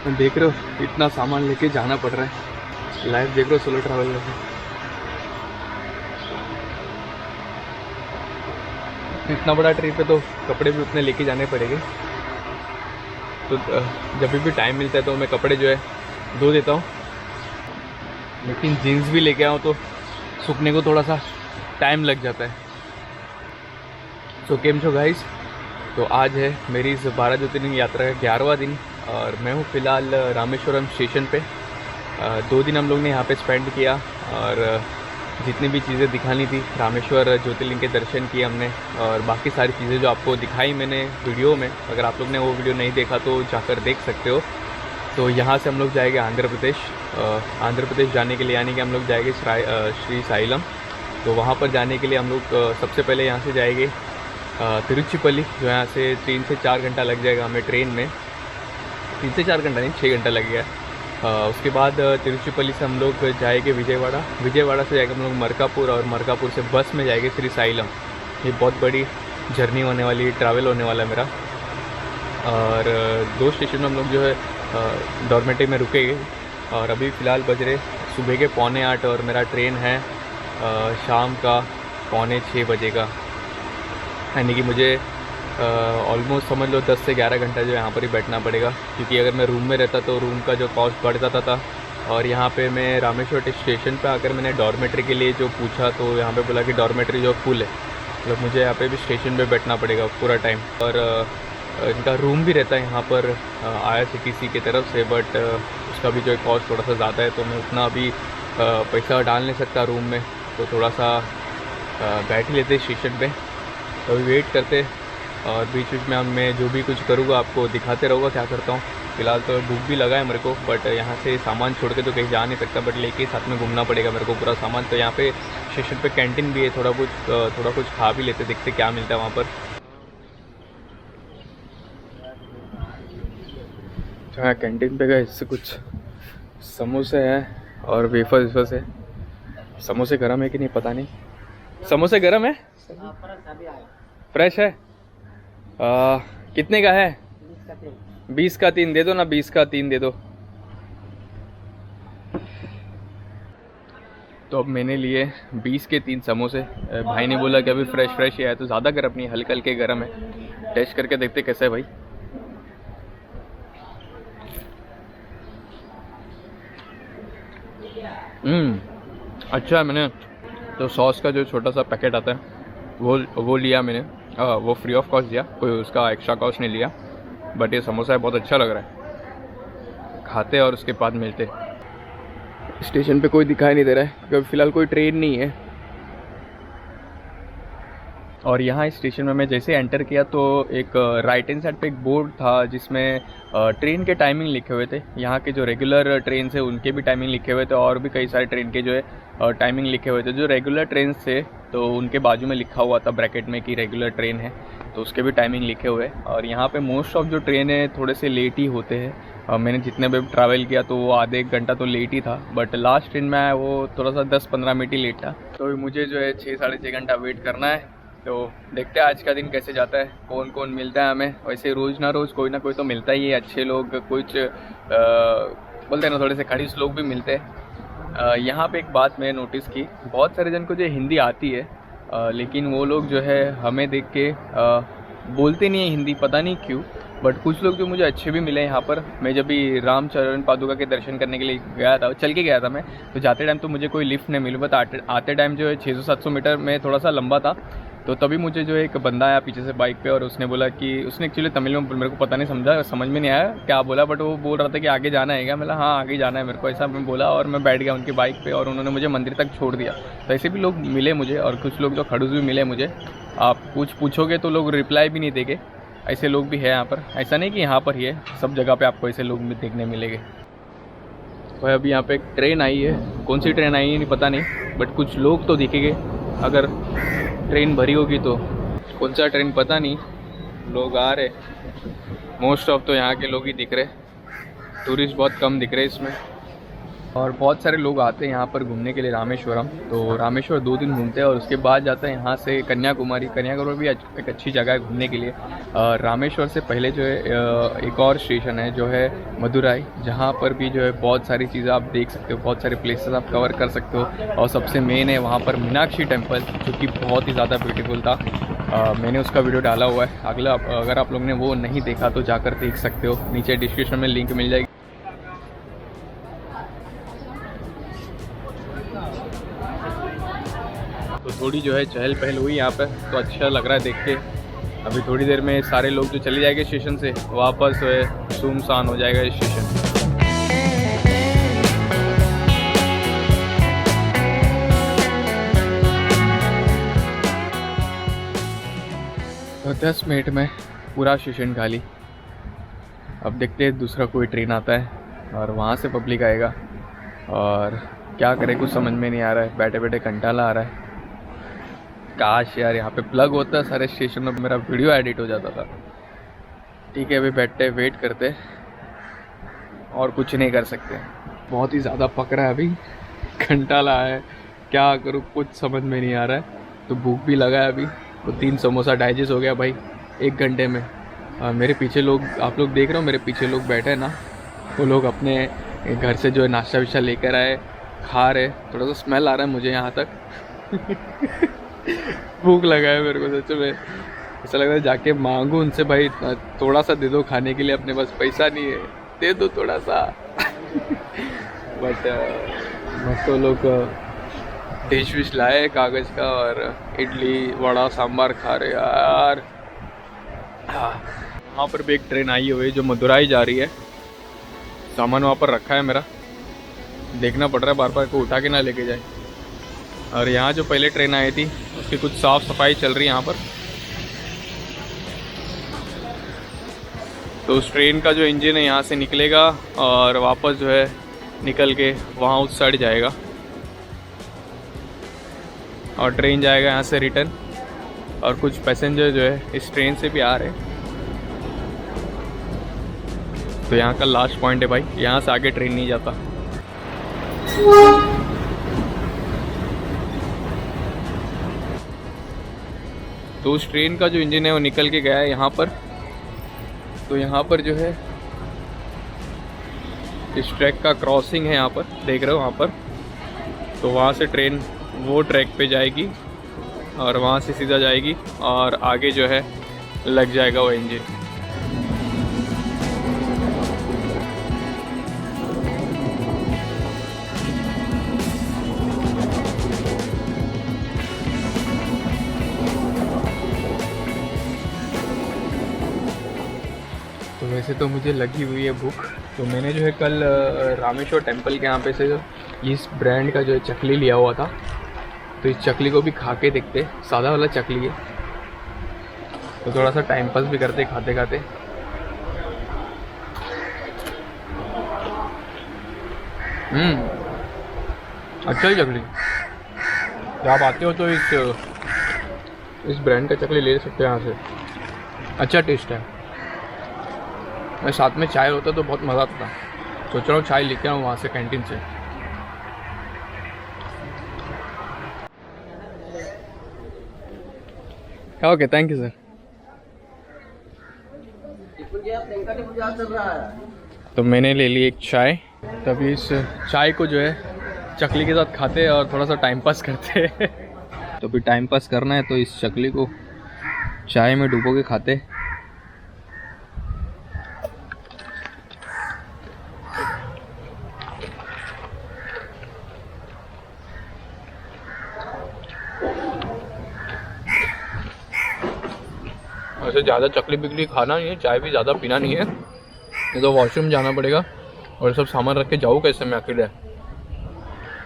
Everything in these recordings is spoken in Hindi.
देख रहे हो इतना सामान लेके जाना पड़ रहा है। लाइफ देख रहे हो सोलो ट्रैवल में। इतना बड़ा ट्रिप है तो कपड़े भी उतने लेके जाने पड़ेंगे। तो जब भी टाइम मिलता है तो मैं कपड़े जो है धो देता हूँ, लेकिन जीन्स भी लेके आऊँ तो सूखने को थोड़ा सा टाइम लग जाता है। सो केम छो गाइस, तो आज है मेरी इस 12 ज्योतिर्लिंग यात्रा का 11वां दिन और मैं हूँ फ़िलहाल रामेश्वरम स्टेशन पे। 2 दिन हम लोग ने यहाँ पे स्पेंड किया और जितनी भी चीज़ें दिखानी थी रामेश्वर ज्योतिर्लिंग के दर्शन किए हमने, और बाकी सारी चीज़ें जो आपको दिखाई मैंने वीडियो में, अगर आप लोग ने वो वीडियो नहीं देखा तो जाकर देख सकते हो। तो यहाँ से हम लोग जाएंगे आंध्र प्रदेश। आंध्र प्रदेश जाने के लिए यानी कि हम लोग जाएंगे श्री साइलम। तो वहाँ पर जाने के लिए हम लोग सबसे पहले यहाँ से जाएंगे तिरुचिपल्ली, जो यहाँ से 3 से 4 घंटा लग जाएगा हमें ट्रेन में। 3 से 4 घंटा नहीं, 6 घंटा लगेगा। उसके बाद तिरुचिपल्ली से हम लोग जाएंगे विजयवाड़ा। विजयवाड़ा से जाएंगे हम लोग मरकापुर, और मरकापुर से बस में जाएंगे श्री साइलम। ये बहुत बड़ी जर्नी होने वाली, ट्रैवल होने वाला है मेरा। और 2 स्टेशन में हम लोग जो है डॉर्मेटरी में रुकेंगे। और अभी फ़िलहाल बज रहे सुबह के 7:45 और मेरा ट्रेन है शाम का 5:45 बजे का, यानी कि मुझे ऑलमोस्ट समझ लो 10 से 11 घंटा जो यहाँ पर ही बैठना पड़ेगा। क्योंकि अगर मैं रूम में रहता तो रूम का जो कॉस्ट बढ़ जाता था, और यहाँ पे मैं रामेश्वर स्टेशन पे आकर मैंने डॉर्मेटरी के लिए जो पूछा तो यहाँ पे बोला कि डॉर्मेटरी जो फुल है, मतलब मुझे यहाँ पे भी स्टेशन पे बैठना पड़ेगा पूरा टाइम। और इनका रूम भी रहता है यहाँ पर IRCTC की तरफ से, बट उसका भी जो कॉस्ट थोड़ा सा ज़्यादा है, तो मैं उतना अभी पैसा डाल नहीं सकता रूम में, तो थोड़ा सा बैठ ही लेते स्टेशन पे। तो अभी वेट करते, और बीच बीच में मैं जो भी कुछ करूँगा आपको दिखाते रहूँगा क्या करता हूँ। फ़िलहाल तो भूख भी लगा है मेरे को, बट यहाँ से सामान छोड़ के तो कहीं जा नहीं सकता, बट लेके साथ में घूमना पड़ेगा मेरे को पूरा सामान। तो यहाँ पे स्टेशन पे कैंटीन भी है, थोड़ा कुछ खा भी लेते, देखते क्या मिलता है वहाँ पर। तो यहाँ कैंटीन पे गए, इससे कुछ समोसे हैं और वेफर्स है। समोसे गर्म है कि नहीं पता नहीं। समोसे गर्म है, फ्रेश है। कितने का है? 20 का 3 दे दो ना, 20 का 3 दे दो। तो अब मैंने लिए 20 के 3 समोसे। भाई ने बोला कि अभी फ्रेश ही आया, तो ज़्यादा गर्म नहीं, हल्के हल्के गर्म है। टेस्ट करके देखते कैसे है भाई। अच्छा है। मैंने तो सॉस का जो छोटा सा पैकेट आता है वो लिया मैंने। वो फ्री ऑफ कॉस्ट दिया, कोई उसका एक्स्ट्रा कॉस्ट नहीं लिया। बट ये समोसा बहुत अच्छा लग रहा है। खाते और उसके बाद मिलते। स्टेशन पे कोई दिखाई नहीं दे रहा है क्योंकि फ़िलहाल कोई ट्रेन नहीं है। और यहाँ इस स्टेशन में मैं जैसे एंटर किया तो एक राइट हैंड साइड पे एक बोर्ड था जिसमें ट्रेन के टाइमिंग लिखे हुए थे। यहाँ के जो रेगुलर ट्रेन से उनके भी टाइमिंग लिखे हुए थे, और भी कई सारे ट्रेन के जो है टाइमिंग लिखे हुए थे। जो रेगुलर ट्रेन थे तो उनके बाजू में लिखा हुआ था ब्रैकेट में कि रेगुलर ट्रेन है, तो उसके भी टाइमिंग लिखे हुए। और यहाँ पे मोस्ट ऑफ जो ट्रेन है थोड़े से लेट ही होते हैं। मैंने जितने भी ट्रैवल किया तो वो आधे 1 घंटा तो लेट ही था, बट लास्ट ट्रेन में आया वो थोड़ा सा 10-15 मिनट ही लेट था। तो मुझे जो है 6-6.5 घंटा वेट करना है। तो देखते हैं आज का दिन कैसे जाता है, कौन कौन मिलता है हमें। वैसे रोज़ ना कोई तो मिलता ही है। अच्छे लोग, कुछ बोलते हैं ना, थोड़े से खड़ीस लोग भी मिलते हैं। यहाँ पे एक बात मैं नोटिस की, बहुत सारे जन को जो हिंदी आती है, लेकिन वो लोग जो है हमें देख के बोलते नहीं है हिंदी, पता नहीं क्यों। बट कुछ लोग जो मुझे अच्छे भी मिले यहाँ पर। मैं जब भी रामचरण पादुका के दर्शन करने के लिए गया था, चल के गया था मैं, तो जाते टाइम तो मुझे कोई लिफ्ट नहीं मिली, बट आते टाइम जो है 600-700 मीटर में थोड़ा सा लंबा था। तो तभी मुझे जो एक बंदा आया पीछे से बाइक पे, और उसने बोला कि, उसने एक्चुअली तमिल में, मेरे को पता नहीं समझ में नहीं आया क्या बोला, बट वो बोल रहा था कि आगे जाना है क्या। मैं हाँ आगे जाना है मेरे को, ऐसा मैं बोला, और मैं बैठ गया उनकी बाइक पे और उन्होंने मुझे मंदिर तक छोड़ दिया। तो ऐसे भी लोग मिले मुझे, और कुछ लोग जो खड़ूस भी मिले मुझे। आप कुछ पूछोगे तो लोग रिप्लाई भी नहीं देंगे, ऐसे लोग भी हैं यहाँ पर। ऐसा नहीं कि यहाँ पर ही है, सब जगह पे आपको ऐसे लोग भी देखने मिलेंगे। भाई अभी यहाँ पे एक ट्रेन आई है, कौन सी ट्रेन आई है नहीं पता नहीं, बट कुछ लोग तो दिखेंगे। अगर ट्रेन भरी होगी तो कौन सा ट्रेन पता नहीं, लोग आ रहे। मोस्ट ऑफ तो यहाँ के लोग ही दिख रहे, टूरिस्ट बहुत कम दिख रहे इसमें। और बहुत सारे लोग आते हैं यहाँ पर घूमने के लिए रामेश्वरम। तो रामेश्वर 2 दिन घूमते हैं और उसके बाद जाते हैं यहाँ से कन्याकुमारी। कन्याकुमारी भी एक अच्छी जगह है घूमने के लिए। रामेश्वर से पहले जो है एक और स्टेशन है जो है मदुराई, जहाँ पर भी जो है बहुत सारी चीज़ें आप देख सकते हो, बहुत सारे प्लेसेस आप कवर कर सकते हो। और सबसे मेन है वहाँ पर मीनाक्षी टेम्पल, जो कि बहुत ही ज़्यादा ब्यूटीफुल था। मैंने उसका वीडियो डाला हुआ है, अगर आप लोगों ने वो नहीं देखा तो जाकर देख सकते हो, नीचे डिस्क्रिप्शन में लिंक मिल जाएगी। तो थोड़ी जो है चहल पहल हुई यहाँ पे, तो अच्छा लग रहा है देख के। अभी थोड़ी देर में सारे लोग जो चले जाएंगे स्टेशन से, वापस जो है सुनसान हो जाएगा स्टेशन। तो 10 मिनट में पूरा स्टेशन खाली। अब देखते हैं दूसरा कोई ट्रेन आता है और वहाँ से पब्लिक आएगा, और क्या करें कुछ समझ में नहीं आ रहा है। बैठे बैठे कंटाला आ रहा है। काश यार यहाँ पे प्लग होता सारे स्टेशन में, मेरा वीडियो एडिट हो जाता था। ठीक है, अभी बैठते वेट करते और कुछ नहीं कर सकते। बहुत ही ज़्यादा पक रहा है अभी, कंटाला है, क्या करूँ कुछ समझ में नहीं आ रहा है। तो भूख भी लगा है अभी। तो 3 समोसा डाइजेस्ट हो गया भाई 1 घंटे में। मेरे पीछे लोग, आप लोग देख रहे हो मेरे पीछे लोग बैठे हैं ना, वो लोग अपने घर से जो है नाश्ता विश्ता लेकर आए, खा रहे। थोड़ा सा स्मेल आ रहा है मुझे यहाँ तक। भूख लगा है मेरे को सच में। ऐसा लग रहा है जाके मांगू उनसे, भाई थोड़ा सा दे दो खाने के लिए, अपने पास पैसा नहीं है, दे दो थोड़ा सा। बट मस्त तो लोग डिश विश लाए कागज़ का, और इडली वड़ा सांभर खा रहे यार। वहाँ पर भी एक ट्रेन आई हुई है जो मदुराई जा रही है। सामान वहाँ पर रखा है मेरा, देखना पड़ रहा है बार बार को उठा के ना लेके जाए। और यहाँ जो पहले ट्रेन आई थी उसकी कुछ साफ़ सफाई चल रही है यहाँ पर। तो उस ट्रेन का जो इंजन है यहाँ से निकलेगा और वापस जो है निकल के वहाँ उस साइड जाएगा, और ट्रेन जाएगा यहाँ से रिटर्न। और कुछ पैसेंजर जो है इस ट्रेन से भी आ रहे हैं। तो यहाँ का लास्ट पॉइंट है भाई, यहाँ से आगे ट्रेन नहीं जाता। तो उस ट्रेन का जो इंजन है वो निकल के गया है यहाँ पर। तो यहाँ पर जो है इस ट्रैक का क्रॉसिंग है, यहाँ पर देख रहे हो वहाँ पर। तो वहाँ से ट्रेन वो ट्रैक पे जाएगी और वहाँ से सीधा जाएगी और आगे जो है लग जाएगा वो इंजन। तो वैसे तो मुझे लगी हुई है भूख। तो मैंने जो है कल रामेश्वर टेम्पल के यहाँ पे से इस ब्रांड का जो है चकली लिया हुआ था। तो इस चकली को भी खा के देखते, सादा वाला चकली है। तो थोड़ा सा टाइम पास भी करते खाते खाते। अच्छा ही चकली। जब आप आते हो तो इस ब्रांड का चकली ले सकते हो यहाँ से, अच्छा टेस्ट है। मैं साथ में चाय होता तो बहुत मज़ा आता था। सोच रहा हूँ चाय लेके आऊँ वहाँ से कैंटीन से। Okay, thank you sir. तो मैंने ले ली एक चाय। तभी इस चाय को जो है चकली के साथ खाते हैं और थोड़ा सा टाइम पास करते हैं। तो भी टाइम पास करना है तो इस चकली को चाय में डुबो के खाते। वैसे ज़्यादा चकली बिकली खाना नहीं है, चाय भी ज़्यादा पीना नहीं है, नहीं तो वॉशरूम जाना पड़ेगा और सब सामान रख के जाऊँ कैसे मैं अकेले।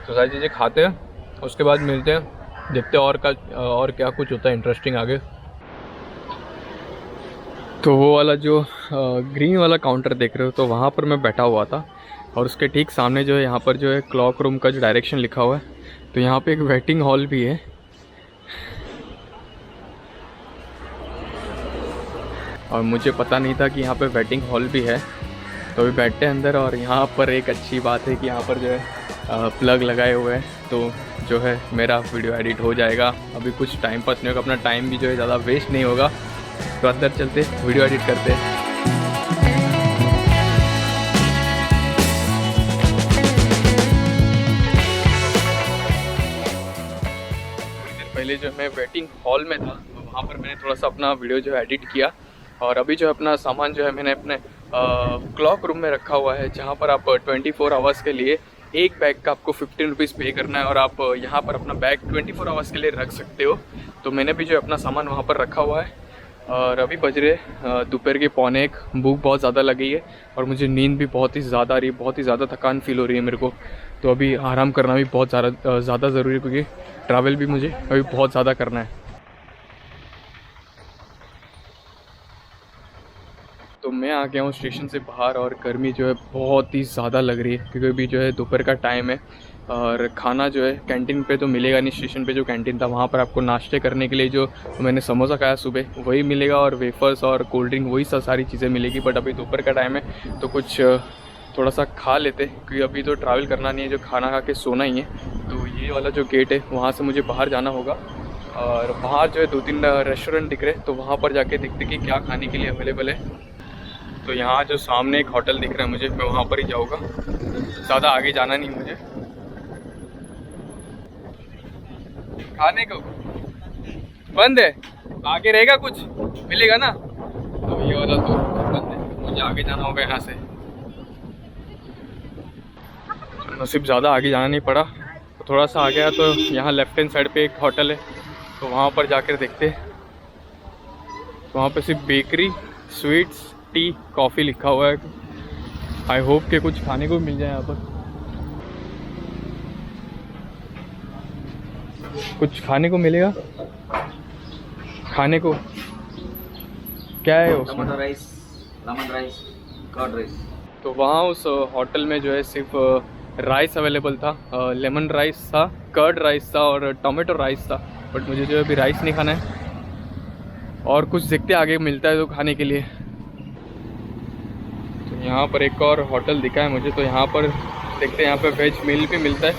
तो सारी चीज़ें खाते हैं, उसके बाद मिलते हैं, देखते हैं और क्या कुछ होता है इंटरेस्टिंग आगे। तो वो वाला जो ग्रीन वाला काउंटर देख रहे हो, तो वहाँ पर मैं बैठा हुआ था और उसके ठीक सामने जो है यहाँ पर जो है क्लॉक रूम का जो डायरेक्शन लिखा हुआ है। तो यहाँ पे एक वेटिंग हॉल भी है। और मुझे पता नहीं था कि यहाँ पे वेटिंग हॉल भी है। तो अभी बैठते हैं अंदर। और यहाँ पर एक अच्छी बात है कि यहाँ पर जो है प्लग लगाए हुए हैं, तो जो है मेरा वीडियो एडिट हो जाएगा। अभी कुछ टाइम पास नहीं होगा, अपना टाइम भी जो है ज़्यादा वेस्ट नहीं होगा। तो अंदर चलते वीडियो एडिट करते हैं। पहले जो मैं वेटिंग हॉल में था, तो वहाँ पर मैंने थोड़ा सा अपना वीडियो जो है एडिट किया। और अभी जो है अपना सामान जो है मैंने अपने क्लॉक रूम में रखा हुआ है, जहाँ पर आप 24 आवर्स के लिए एक बैग का आपको 15 रुपीज़ पे करना है और आप यहाँ पर अपना बैग 24 आवर्स के लिए रख सकते हो। तो मैंने भी जो है अपना सामान वहाँ पर रखा हुआ है। और अभी बज रहे दोपहर के 12:45। भूख बहुत ज़्यादा लगी है और मुझे नींद भी बहुत ही ज़्यादा आ रही है, बहुत ही ज़्यादा थकान फील हो रही है मेरे को। तो अभी आराम करना भी बहुत ज़्यादा ज़रूरी है, क्योंकि ट्रैवल भी मुझे अभी बहुत ज़्यादा करना है। तो मैं आ गया हूँ स्टेशन से बाहर और गर्मी जो है बहुत ही ज़्यादा लग रही है, क्योंकि अभी जो है दोपहर का टाइम है। और खाना जो है कैंटीन पे तो मिलेगा नहीं। स्टेशन पे जो कैंटीन था वहाँ पर आपको नाश्ते करने के लिए जो मैंने समोसा खाया सुबह वही मिलेगा, और वेफर्स और कोल्ड ड्रिंक वही सारी चीज़ें मिलेगी। बट अभी दोपहर का टाइम है तो कुछ थोड़ा सा खा लेते, क्योंकि अभी तो ट्रैवल करना नहीं है, जो खाना खा के सोना ही है। तो ये वाला जो गेट है वहाँ से मुझे बाहर जाना होगा, और बाहर जो है 2-3 रेस्टोरेंट दिख रहे, तो वहाँ पर जाके देखते कि क्या खाने के लिए अवेलेबल है। तो यहाँ जो सामने एक होटल दिख रहा है मुझे, मैं वहाँ पर ही जाऊँगा, ज़्यादा आगे जाना नहीं मुझे। खाने को बंद है, आगे रहेगा कुछ मिलेगा ना। तो ये वाला तो बंद है, मुझे आगे जाना होगा यहाँ से। नसीब ज़्यादा आगे जाना नहीं पड़ा, तो थोड़ा सा आ गया। तो यहाँ लेफ्ट हैंड साइड पे एक होटल है, तो वहाँ पर जाकर देखते। तो वहाँ पे सिर्फ बेकरी, स्वीट्स, टी, कॉफ़ी लिखा हुआ है। आई होप कि कुछ खाने को मिल जाए यहाँ पर। कुछ खाने को मिलेगा। खाने को क्या है उसमें? Lemon rice, curd rice. तो वहाँ उस होटल में जो है सिर्फ राइस अवेलेबल था। लेमन राइस था, कर्ड राइस था और टोमेटो राइस था। बट मुझे जो है अभी राइस नहीं खाना है, और कुछ देखते आगे मिलता है तो खाने के लिए। तो यहाँ पर एक और होटल दिखा है मुझे, तो यहाँ पर देखते हैं। यहाँ पे वेज मील भी मिलता है।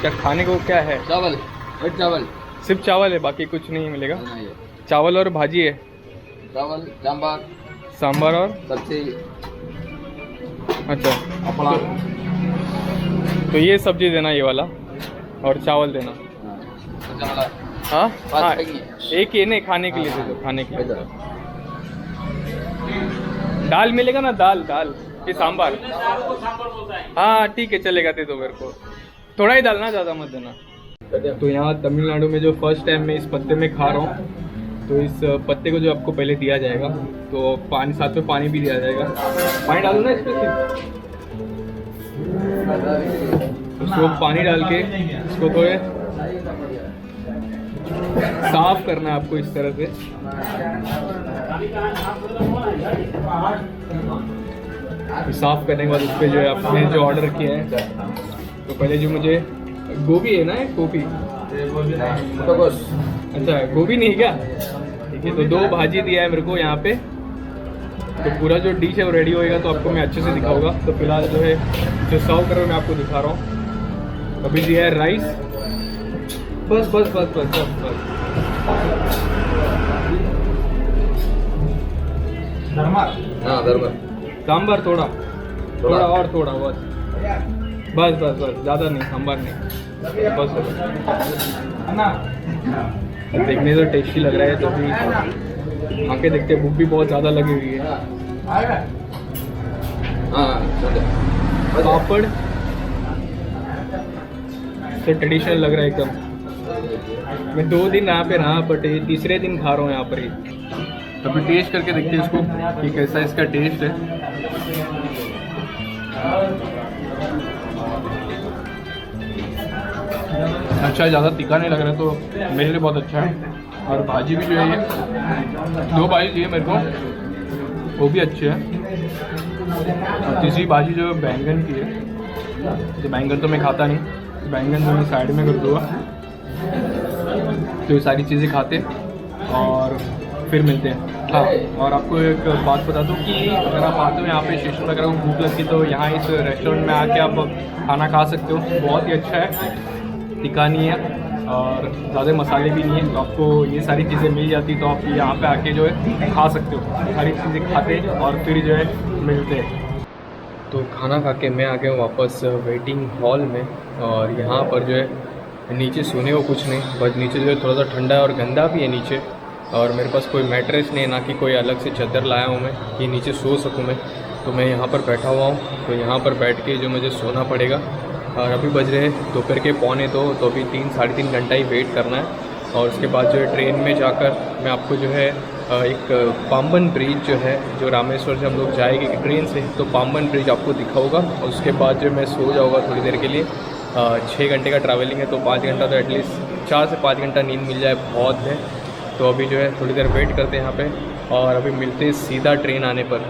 क्या खाने को क्या है? चावल, वेज चावल। सिर्फ चावल है, बाकी कुछ नहीं मिलेगा? चावल और भाजी है? चावल, सांभर और सब्जी। अच्छा, तो ये सब्जी देना, ये वाला, और चावल देना। हाँ हाँ, एक ये नहीं, खाने के लिए दे दो, खाने के लिए। दाल मिलेगा ना? दाल कि सांभर? हाँ ठीक है, चलेगा, दे दो मेरे को। थोड़ा ही डालना, ज़्यादा मत देना। तो यहाँ तमिलनाडु में जो फर्स्ट टाइम मैं इस पत्ते में खा रहा हूँ, तो इस पत्ते को जो आपको पहले दिया जाएगा, तो पानी, साथ में पानी भी दिया जाएगा। पानी डालो ना इसमें, उसको पानी डाल के इसको थोड़े साफ करना है आपको इस तरह से। साफ करने के बाद उस पर जो है आपने जो ऑर्डर किया है, तो पहले जो मुझे गोभी है ना, गोभी, अच्छा गोभी नहीं क्या? ठीक है, तो 2 भाजी दिया है मेरे को यहाँ पे। तो पूरा जो डिश है वो रेडी होएगा तो आपको मैं अच्छे से दिखाऊंगा। तो फिलहाल जो है जो सर्व कर रहा हूँ मैं आपको दिखा रहा हूँ। अभी दिया है राइस, बस बस बस बस बस बस। सांभर थोड़ा और थोड़ा, बस बस बस, ज़्यादा नहीं, सांभर नहीं, बस। देखने तो टेस्टी लग रहा है, तो भी आके देखते। भूख भी बहुत ज़्यादा लगी हुई है। पापड़ तो ट्रेडिशनल लग रहा है एकदम। मैं 2 दिन यहाँ पे रहा, बट ये तीसरे दिन खा रहा हूँ यहाँ पर ही। तो अभी टेस्ट करके देखते हैं इसको कि कैसा इसका टेस्ट है। अच्छा, ज़्यादा तीखा नहीं लग रहा, तो मेरे लिए बहुत अच्छा है। और भाजी भी जो है, ये 2 भाजी चाहिए मेरे को, वो भी अच्छे हैं। और तीसरी भाजी जो बैंगन की है, तो बैंगन तो मैं खाता नहीं, बैंगन तो मैं साइड में कर दूँगा। तो ये सारी चीज़ें खाते, और फिर मिलते हैं। हाँ, और आपको एक बात बता दूँ कि अगर आप आते हो यहाँ पे स्टेशन पर, अगर आपको भूख लगती तो यहाँ इस रेस्टोरेंट में आके आप खाना खा सकते हो। बहुत ही अच्छा है, तीखा नहीं है और ज़्यादा मसाले भी नहीं है, तो आपको ये सारी चीज़ें मिल जाती, तो आप यहाँ पे आके जो है खा सकते हो। सारी चीज़ें खाते हैं और फिर जो है मिलते हैं। तो खाना खा के मैं आ गया हूँ वापस वेटिंग हॉल में, और यहाँ पर जो है नीचे सोने को कुछ नहीं, बस नीचे जो है थोड़ा सा ठंडा है और गंदा भी है नीचे, और मेरे पास कोई मैट्रेस नहीं है, ना कि कोई अलग से चादर लाया हूँ मैं कि नीचे सो सकूँ मैं। तो मैं यहाँ पर बैठा हुआ हूँ, तो यहाँ पर बैठ के जो मुझे सोना पड़ेगा। और अभी बज रहे हैं दोपहर के 1:45, तो अभी 3-3.5 घंटा ही वेट करना है। और उसके बाद जो है ट्रेन में जाकर मैं आपको जो है एक पाम्बन ब्रिज जो है, जो रामेश्वर से हम लोग जाएंगे ट्रेन से, तो पाम्बन ब्रिज आपको दिखाऊंगा। और उसके बाद जो मैं सो जाऊँगा थोड़ी देर के लिए। 6 घंटे का ट्रैवलिंग है, तो 5 घंटा तो एटलीस्ट 4 से 5 घंटा नींद मिल जाए बहुत है। तो अभी जो है थोड़ी देर वेट करते हैं यहाँ पे, और अभी मिलते हैं सीधा ट्रेन आने पर। 1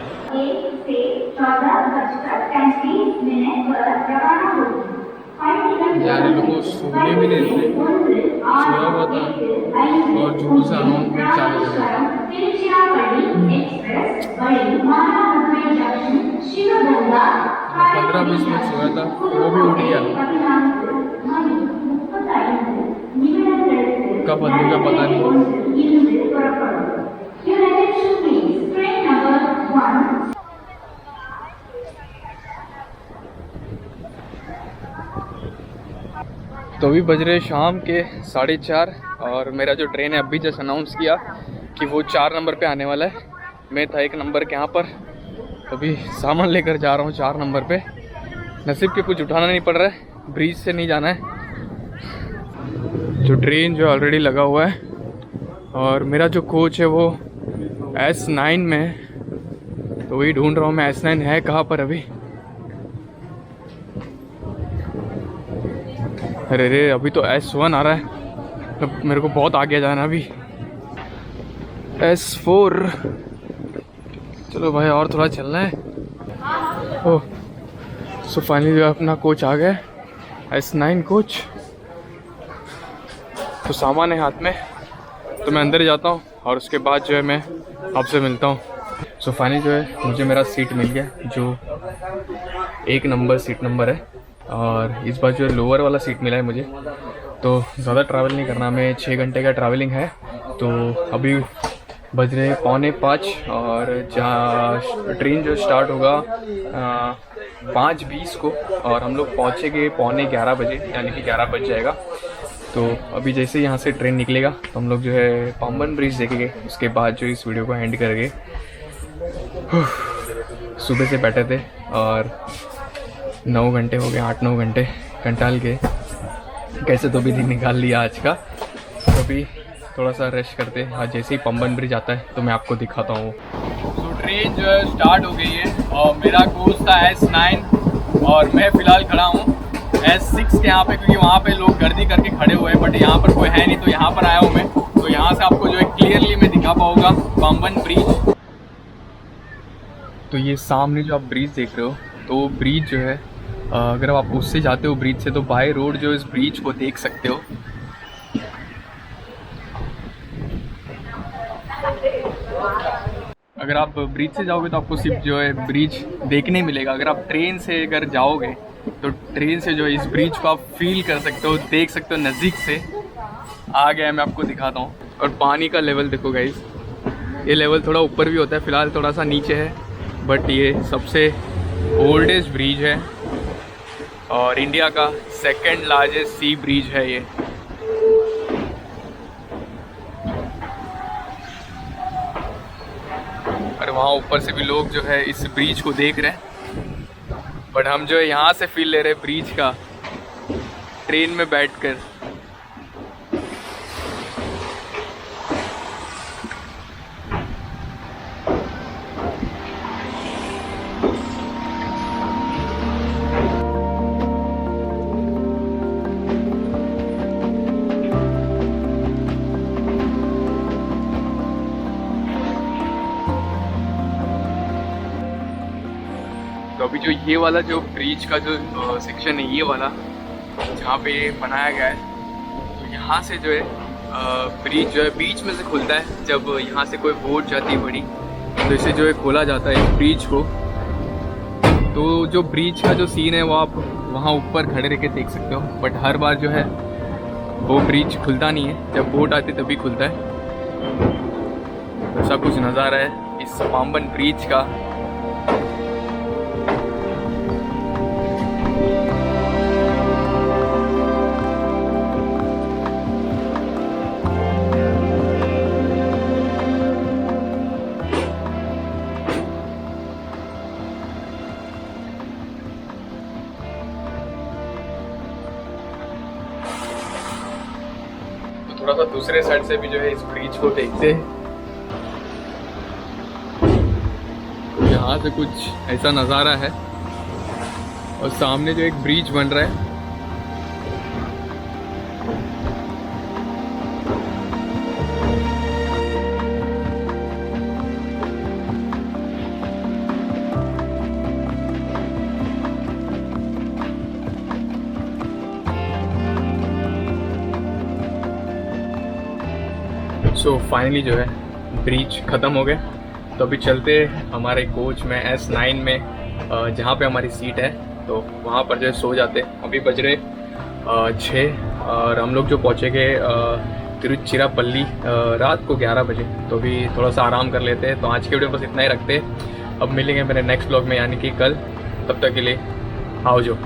से 14:35 पर रवाना होगी। यार ये लोग को सोने भी नहीं देते, सोया हुआ था और जुलूस से अनाउंसमेंट चालू हो गया। 15-20 मिनट सोया था, वो भी उठ गया। कब बंदूका पता नहीं। तो अभी बज रहे शाम के 4:30, और मेरा जो ट्रेन है अभी जस्ट अनाउंस किया कि वो 4 नंबर पे आने वाला है। मैं था 1 नंबर के यहाँ पर, अभी सामान लेकर जा रहा हूँ 4 नंबर पे। नसीब के कुछ उठाना नहीं पड़ रहा है, ब्रिज से नहीं जाना है। जो ट्रेन जो ऑलरेडी लगा हुआ है, और मेरा जो कोच है वो S9 में है, तो वही ढूंढ रहा हूँ मैं S9 है कहाँ पर अभी। अरे रे, अभी तो S1 आ रहा है, तो मेरे को बहुत आगे जाना अभी। S4, चलो भाई और थोड़ा चलना है। ओह, सो फाइनली अपना कोच आ गया, S9 कोच। तो सामान है हाथ में, तो मैं अंदर जाता हूँ और उसके बाद जो है मैं आपसे मिलता हूँ। सो फाइनली जो है मुझे मेरा सीट मिल गया, जो 1 नंबर सीट नंबर है, और इस बार जो है लोअर वाला सीट मिला है मुझे। तो ज़्यादा ट्रैवल नहीं करना, मैं 6 घंटे का ट्रैवलिंग है। तो अभी बज रहे 4:45, और जहाँ ट्रेन जो स्टार्ट होगा 5:20 को, और हम लोग पहुँचेंगे 11:15 बजे, यानी कि 11 बज जाएगा। तो अभी जैसे यहाँ से ट्रेन निकलेगा तो हम लोग जो है पाम्बन ब्रिज देखेंगे, उसके बाद जो इस वीडियो को एंड करेंगे। सुबह से बैठे थे और 9 घंटे हो गए, 8-9 घंटे कंटाल के, कैसे तो भी दिन निकाल लिया आज का। तो अभी थोड़ा सा रेस्ट करते हैं, आज जैसे ही पाम्बन ब्रिज आता है तो मैं आपको दिखाता हूँ। तो ट्रेन जो है स्टार्ट हो गई है, और मेरा कोच था S9, और मैं फ़िलहाल खड़ा हूँ S6 के यहाँ पे, क्योंकि वहाँ पे लोग गर्दी करके खड़े हुए हैं, बट यहाँ पर कोई है नहीं, तो यहाँ पर आया हूँ मैं। तो यहाँ से आपको जो है क्लियरली मैं दिखा पाऊँगा पाम्बन ब्रिज। तो ये सामने जो आप ब्रिज देख रहे हो, तो वो ब्रिज जो है, अगर आप उससे जाते हो ब्रिज से, तो बाय रोड जो इस ब्रिज को देख सकते हो। अगर आप ब्रिज से जाओगे तो आपको सिर्फ जो है ब्रिज देखने मिलेगा। अगर आप ट्रेन से अगर जाओगे तो ट्रेन से जो है इस ब्रिज को आप फील कर सकते हो, देख सकते हो नज़दीक से। आ गया मैं आपको दिखाता हूँ। और पानी का लेवल देखो गाइस, ये लेवल थोड़ा ऊपर भी होता है, फ़िलहाल थोड़ा सा नीचे है, बट ये सबसे ओल्डेस्ट ब्रिज है और इंडिया का 2nd लार्जेस्ट सी ब्रिज है ये। और वहाँ ऊपर से भी लोग जो है इस ब्रिज को देख रहे हैं, बट हम जो है यहाँ से फील ले रहे हैं ब्रिज का, ट्रेन में बैठकर। तो अभी जो ये वाला जो ब्रिज का जो सेक्शन है, ये वाला जहाँ पे बनाया गया है, तो यहाँ से जो है ब्रिज जो है बीच में से खुलता है जब यहाँ से कोई बोट जाती है बड़ी, तो इसे जो है खोला जाता है इस ब्रिज को। तो जो ब्रिज का जो सीन है वो आप वहाँ ऊपर खड़े रह के देख सकते हो, बट हर बार जो है वो ब्रिज खुलता नहीं है, जब बोट आती तभी खुलता है। ऐसा कुछ नज़ारा है इस पाम्बन ब्रिज का। थोड़ा सा दूसरे साइड से भी जो है इस ब्रिज को देखते हैं। यहाँ से कुछ ऐसा नज़ारा है और सामने जो एक ब्रिज बन रहा है। सो फाइनली जो है ब्रिज ख़त्म हो गया, तो अभी चलते हमारे कोच में S9 में जहाँ पे हमारी सीट है, तो वहाँ पर जो है सो जाते। अभी बज रहे 6 और हम लोग जो पहुँचेंगे तिरुचिरापल्ली रात को 11 बजे, तो अभी थोड़ा सा आराम कर लेते हैं। तो आज के वीडियो बस इतना ही रखते हैं, अब मिलेंगे मेरे नेक्स्ट ब्लॉग में यानी कि कल। तब तक के लिए आओ जो।